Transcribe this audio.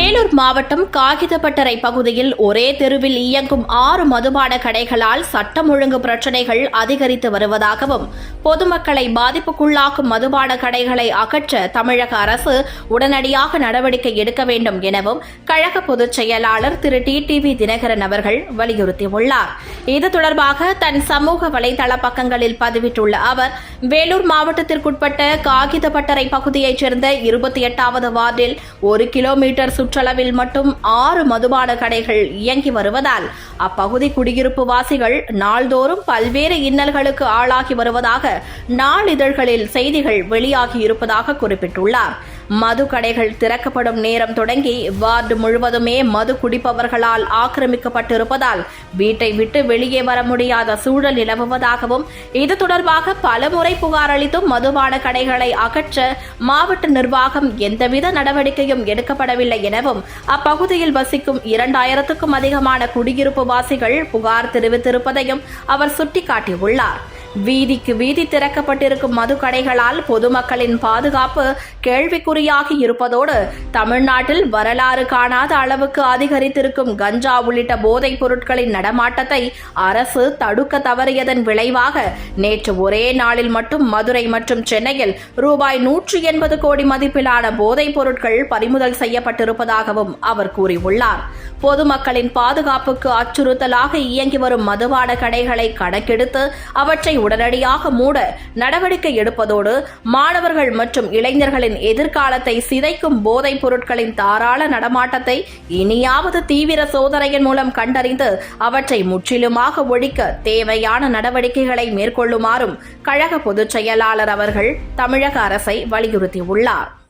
வேலூர் மாவட்டம் காகிதப்பட்டறை பகுதியில் ஒரே தெருவில் இயங்கும் 6 மதுபான கடைகளால் சட்டம் ஒழுங்கு பிரச்சினைகள் அதிகரித்து வருவதாகவும் பொதுமக்களை பாதிப்புக்குள்ளாக்கும் மதுபான கடைகளை அகற்ற தமிழக அரசு உடனடியாக நடவடிக்கை எடுக்க வேண்டும் எனவும் கழக பொதுச் செயலாளர் திரு டிடிவி தினகரன் அவர்கள் வலியுறுத்தியுள்ளார். இது தொடர்பாக தன் சமூக வலைதள பக்கங்களில் பதிவிட்டுள்ள அவர், வேலூர் மாவட்டத்திற்குட்பட்ட காகிதப்பட்டறை பகுதியைச் சேர்ந்த 28வது வார்டில் 1 கிலோமீட்டர் சுற்றளவில் மட்டும் 6 மதுபான கடைகள் இயங்கி வருவதால் அப்பகுதி குடியிருப்பு வாசிகள் நாள்தோறும் பல்வேறு இன்னல்களுக்கு ஆளாகி வருவதாக நாளிதழ்களில் செய்திகள் வெளியாகியிருப்பதாக குறிப்பிட்டுள்ளார். மது கடைகள் திறக்கப்படும் நேரம் தொடங்கி வார்டு முழுவதுமே மது குடிப்பவர்களால் ஆக்கிரமிக்கப்பட்டிருப்பதால் வீட்டை விட்டு வெளியே வர முடியாத சூழல் நிலவுவதாகவும் இது தொடர்பாக பலமுறை புகார் அளித்தும் மதுபான கடைகளை அகற்ற மாவட்ட நிர்வாகம் எந்தவித நடவடிக்கையும் எடுக்கப்படவில்லை எனவும் அப்பகுதியில் வசிக்கும் 2000க்கும் அதிகமான குடியிருப்பு வாசிகள் புகார் தெரிவித்திருப்பதையும் அவர் சுட்டிக்காட்டியுள்ளார். வீதிக்கு வீதி திறக்கப்பட்டிருக்கும் மது கடைகளால் பொதுமக்களின் பாதுகாப்பு கேள்விக்குறியாகி இருப்பதோடு தமிழ்நாட்டில் வரலாறு காணாத அளவுக்கு அதிகரித்திருக்கும் கஞ்சா உள்ளிட்ட போதைப் பொருட்களின் நடமாட்டத்தை அரசு தடுக்க தவறியதன் விளைவாக நேற்று ஒரே நாளில் மட்டும் மதுரை மற்றும் சென்னையில் ரூபாய் 180 கோடி மதிப்பிலான போதைப் பொருட்கள் பறிமுதல் செய்யப்பட்டிருப்பதாகவும் அவர் கூறியுள்ளார். பொதுமக்களின் பாதுகாப்புக்கு அச்சுறுத்தலாக இயங்கி வரும் மதுபான கடைகளை கணக்கெடுத்து அவற்றை உடனடியாக மூட நடவடிக்கை எடுப்பதோடு மாணவர்கள் மற்றும் இளைஞர்களின் எதிர்காலத்தை சிதைக்கும் போதைப் பொருட்களின் தாராள நடமாட்டத்தை இனியாவது தீவிர சோதனையின் மூலம் கண்டறிந்து அவற்றை முற்றிலுமாக ஒழிக்க தேவையான நடவடிக்கைகளை மேற்கொள்ளுமாறும் கழக பொதுச் செயலாளர் அவர்கள் தமிழக அரசை வலியுறுத்தியுள்ளார்.